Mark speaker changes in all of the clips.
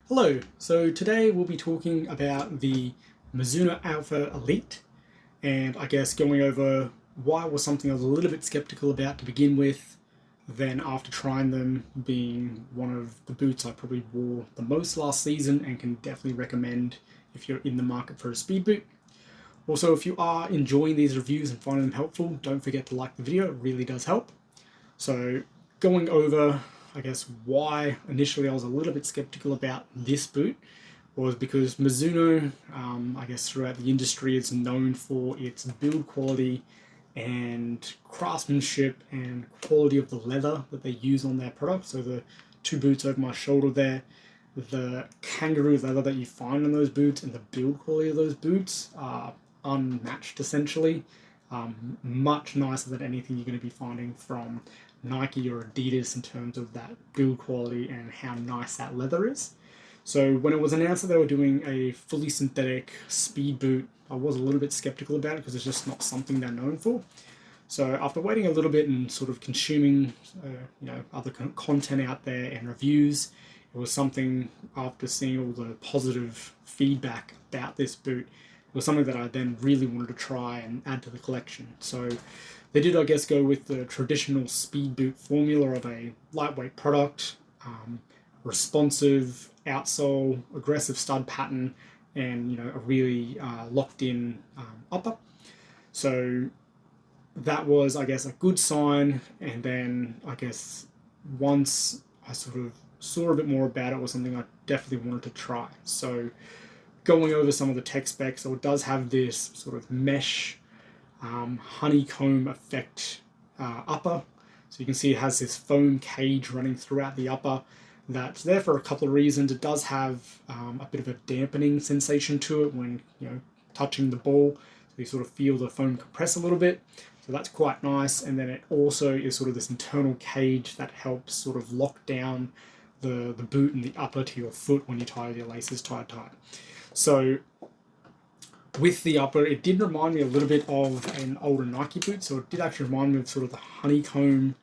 Speaker 1: Hello, so today we'll be talking about the Mizuno Alpha Elite and I guess going over why it was something I was a little bit skeptical about to begin with, then after trying them being one of the boots I probably wore the most last season and can definitely recommend if you're in the market for a speed boot. Also, if you are enjoying these reviews and finding them helpful, don't forget to like the video, it really does help. So going over, I guess, why initially I was a little bit skeptical about this boot was because Mizuno, I guess, throughout the industry is known for its build quality and craftsmanship and quality of the leather that they use on their products. So the two boots over my shoulder there, the kangaroo leather that you find on those boots and the build quality of those boots are unmatched essentially. Much nicer than anything you're going to be finding from Nike or Adidas in terms of that build quality and how nice that leather is. So when it was announced that they were doing a fully synthetic speed boot, I was a little bit skeptical about it because it's just not something they're known for. So after waiting a little bit and sort of consuming, other content out there and reviews, it was something after seeing all the positive feedback about this boot. It was something that I then really wanted to try and add to the collection. So they did, I guess, go with the traditional speed boot formula of a lightweight product, responsive outsole, aggressive stud pattern, and a really locked in upper. So that was, I guess, a good sign. And then I guess once I sort of saw a bit more about it, was something I definitely wanted to try. So going over some of the tech specs, so it does have this sort of mesh honeycomb effect upper. So you can see it has this foam cage running throughout the upper that's there for a couple of reasons. It does have a bit of a dampening sensation to it when touching the ball. So you sort of feel the foam compress a little bit. So that's quite nice. And then it also is sort of this internal cage that helps sort of lock down the boot and the upper to your foot when you tie your laces tight. So with the upper, it did remind me a little bit of an older Nike boot. So it did actually remind me of sort of the honeycomb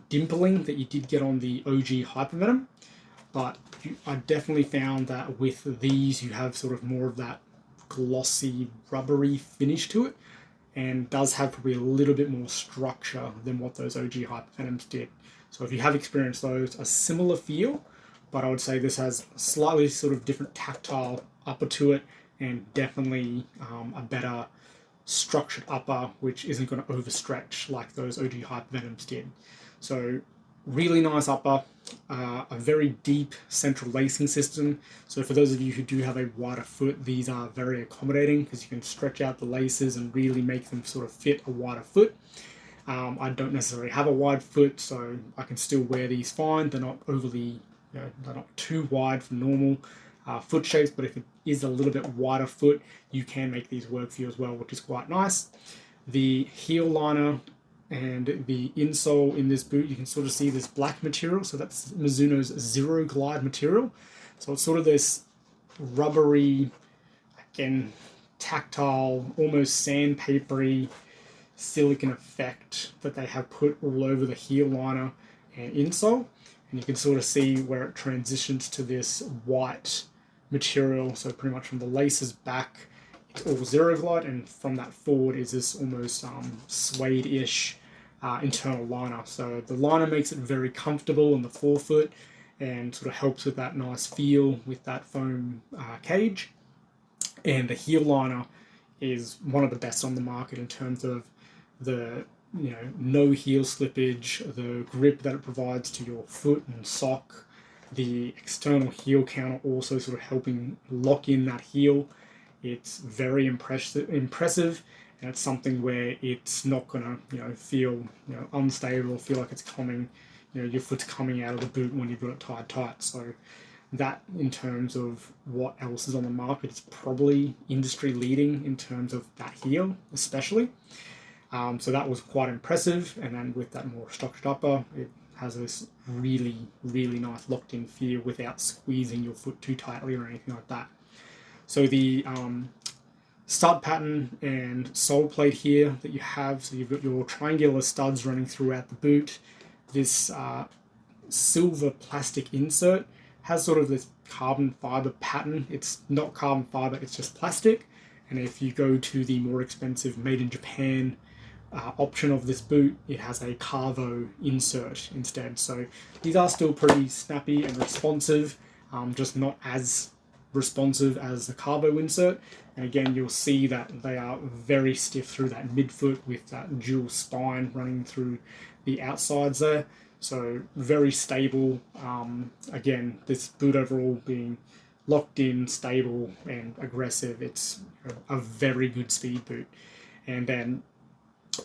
Speaker 1: dimpling that you did get on the OG Hypervenom. But I definitely found that with these, you have sort of more of that glossy, rubbery finish to it, and does have probably a little bit more structure than what those OG Hypervenoms did. So if you have experienced those, a similar feel, but I would say this has slightly sort of different tactile upper to it, and definitely a better structured upper, which isn't going to overstretch like those OG Hypervenoms did. So really nice upper, a very deep central lacing system. So for those of you who do have a wider foot, these are very accommodating because you can stretch out the laces and really make them sort of fit a wider foot. I don't necessarily have a wide foot, so I can still wear these fine. They're not overly, they're not too wide for normal foot shapes, but if it is a little bit wider foot, you can make these work for you as well, which is quite nice. The heel liner and the insole in this boot, you can sort of see this black material. So that's Mizuno's Zero Glide material. So it's sort of this rubbery, again, tactile, almost sandpapery silicon effect that they have put all over the heel liner and insole. And you can sort of see where it transitions to this white material. So pretty much from the laces back, it's all Zero Glide, and from that forward is this almost suede-ish internal liner. So the liner makes it very comfortable in the forefoot and sort of helps with that nice feel with that foam cage. And the heel liner is one of the best on the market in terms of the no heel slippage, the grip that it provides to your foot and sock, the external heel counter also sort of helping lock in that heel. It's very impressive, and it's something where it's not gonna feel unstable, feel like it's coming, your foot's coming out of the boot when you've got it tight. So that, in terms of what else is on the market, it's probably industry leading in terms of that heel, especially. So that was quite impressive, and then with that more structured upper, it has this really, really nice locked in feel without squeezing your foot too tightly or anything like that. So the stud pattern and sole plate here that you have, so you've got your triangular studs running throughout the boot, this silver plastic insert has sort of this carbon fiber pattern. It's not carbon fiber, it's just plastic. And if you go to the more expensive made in Japan option of this boot, it has a Carvo insert instead. So these are still pretty snappy and responsive, just not as responsive as the Carvo insert. And again, you'll see that they are very stiff through that midfoot with that dual spine running through the outsides there. So very stable. Again, this boot overall being locked in, stable, and aggressive. It's a very good speed boot. And then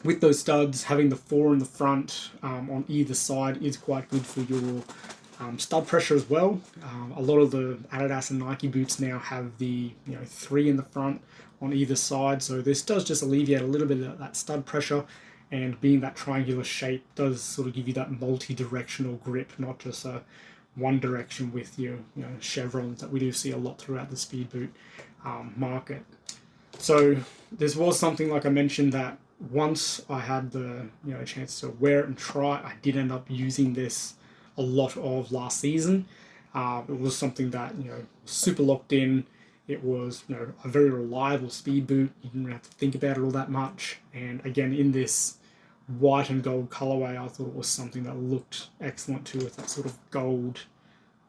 Speaker 1: with those studs, having the 4 in the front on either side is quite good for your stud pressure as well. A lot of the Adidas and Nike boots now have the 3 in the front on either side, so this does just alleviate a little bit of that stud pressure, and being that triangular shape does sort of give you that multi-directional grip, not just a one direction with your chevrons that we do see a lot throughout the speed boot market. So this was something, like I mentioned, that once I had the chance to wear it and try it, I did end up using this a lot of last season. It was something that super locked in. It was a very reliable speed boot. You didn't have to think about it all that much. And again, in this white and gold colorway, I thought it was something that looked excellent too, with that sort of gold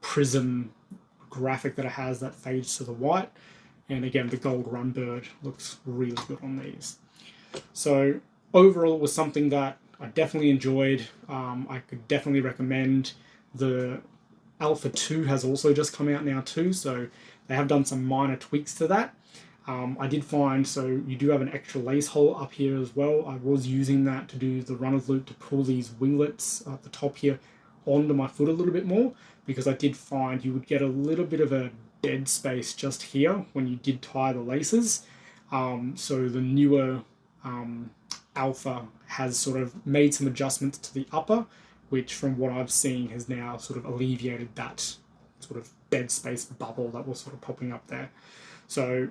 Speaker 1: prism graphic that it has that fades to the white. And again, the gold run bird looks really good on these. So overall, it was something that I definitely enjoyed. I could definitely recommend. The Alpha 2 has also just come out now too, so they have done some minor tweaks to that. I did find, so you do have an extra lace hole up here as well. I was using that to do the runner's loop to pull these winglets at the top here onto my foot a little bit more, because I did find you would get a little bit of a dead space just here when you did tie the laces. So the newer Alpha has sort of made some adjustments to the upper, which from what I've seen has now sort of alleviated that sort of dead space bubble that was sort of popping up there. So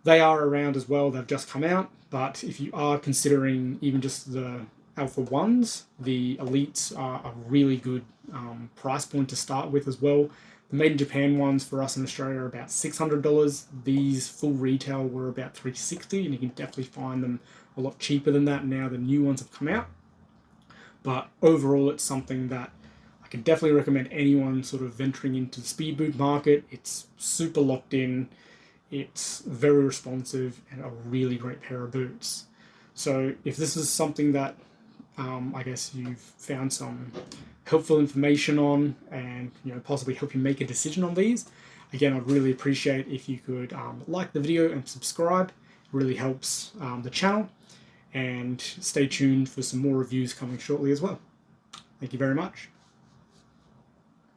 Speaker 1: they are around as well. They've just come out, but if you are considering even just the Alpha 1s, the Elites are a really good price point to start with as well. The made in Japan ones for us in Australia are about $600. These full retail were about $360, and you can definitely find them a lot cheaper than that now the new ones have come out. But overall, it's something that I can definitely recommend anyone sort of venturing into the speed boot market. It's super locked in, it's very responsive, and a really great pair of boots. So if this is something that I guess you've found some helpful information on, and possibly help you make a decision on these, again, I'd really appreciate if you could like the video and subscribe. It really helps the channel, and stay tuned for some more reviews coming shortly as well. Thank you very much.